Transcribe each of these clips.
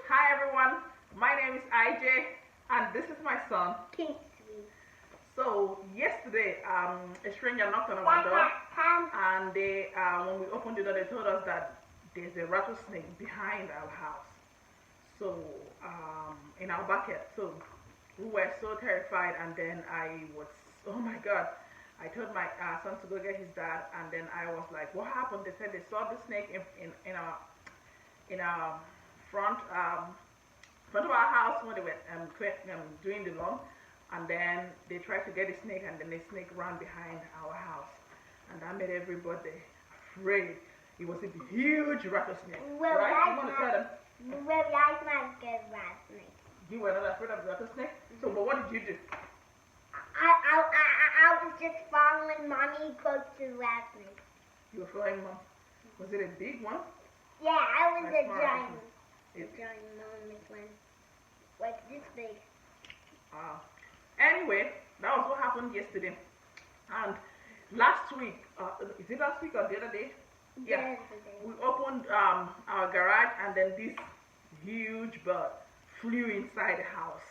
Hi everyone, my name is IJ and this is my son. So yesterday, a stranger knocked on our door and they, when we opened the door, they told us that there's a rattlesnake behind our house. So in our backyard. So we were so terrified, and then I was, oh my God. I told my son to go get his dad, and then I was like, what happened? They said they saw the snake in our front of our house when they were doing the lawn, and then they tried to get the snake, and then the snake ran behind our house, and that made everybody afraid. It was a huge rattlesnake. Well, right? You want to tell them? Well, I might get rattlesnake. You were not afraid of the rattlesnake? So, but what did you do? I was just following mommy close to the rattlesnake. You were following mom. Was it a big one? Yeah, I was Like a giant. A giant enormous one. Like this big. Anyway, that was what happened yesterday. And last week, is it last week or the other day? Yeah. We opened our garage, and then this huge bird flew inside the house.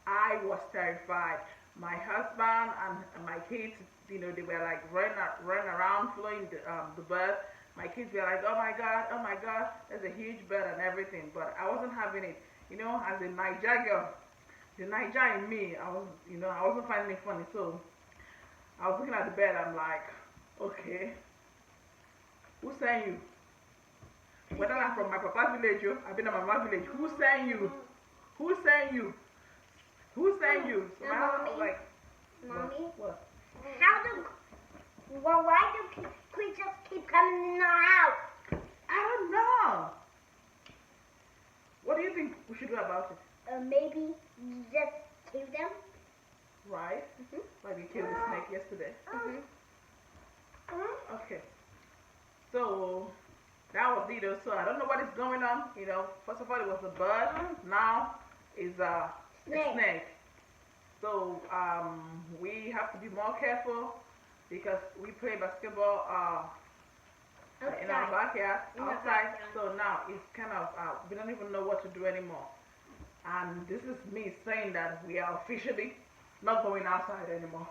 I was terrified. My husband and my kids, you know, they were like running around, following the bird. My kids were like, oh my God, there's a huge bird and everything. But I wasn't having it. You know, as a Niger girl, the Niger in me, I wasn't finding it funny. So I was looking at the bird, I'm like, okay, who sent you? Whether I'm from my papa's village, I've been in my mama's village, who sent you? Who sent you? Who sent you? So my husband was like, Mommy? What? Why do creatures keep coming in our house? I don't know. What do you think we should do about it? Maybe just kill them. Right? Like we killed the snake yesterday. Okay. So that was it. So I don't know what is going on. You know, first of all it was a bird. Now is a snake. So we have to be more careful because we play basketball in our backyard outside. So now it's kind of we don't even know what to do anymore. And this is me saying that we are officially not going outside anymore.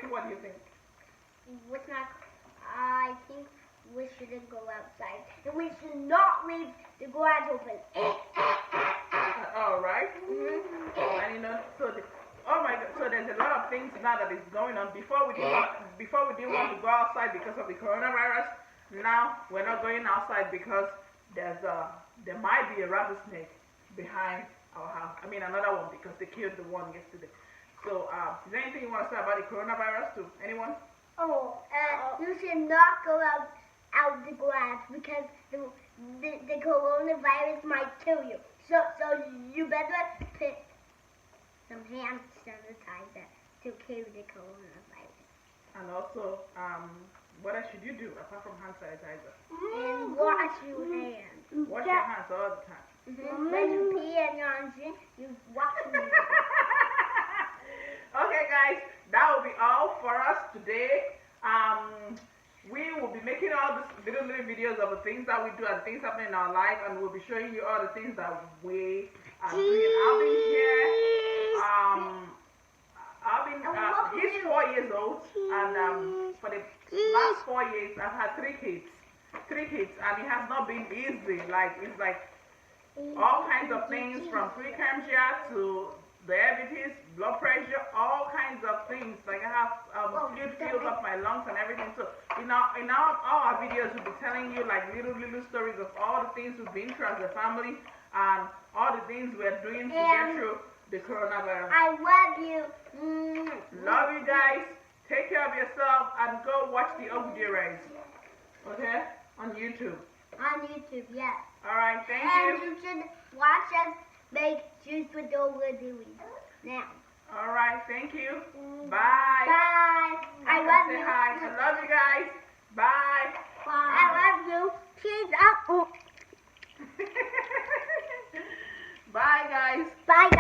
What do you think? I think we shouldn't go outside, and we should not leave the garage open. All right. And you know, so oh my God, so there's a lot of things now that is going on. Before we didn't want to go outside because of the coronavirus. Now we're not going outside because there might be a rattlesnake behind our house. I mean another one because they killed the one yesterday. So is there anything you want to say about the coronavirus to anyone? You should not go out the garage because the coronavirus might kill you. So you better put some hand sanitizer to kill the coronavirus. And also, what else should you do apart from hand sanitizer? And wash your hands. Wash your hands all the time. When you pee and you're on you wash your hands. Okay guys, that will be all for us today. We will be making all these little videos of the things that we do and things happening in our life, and we'll be showing you all the things that we are doing. He's 4 years old, and for the last 4 years I've had three kids, and it has not been easy. Like it's like all kinds of things from preeclampsia to diabetes, blood pressure, all kinds of things. Like I have fluid filled up my lungs and everything. So in all our videos we'll be telling you like little stories of all the things we've been through as a family and all the things we're doing to get through the coronavirus. I love you. Love you guys. Take care of yourself and go watch the video race. Okay? On YouTube. On YouTube, yes. Alright, thank you. And you should watch us make juice with all we're doing now. Alright, thank you. Bye. Bye. I love you. Hi. I love you guys. Bye. Bye. I love you. Cheese up. Bye guys. Bye guys.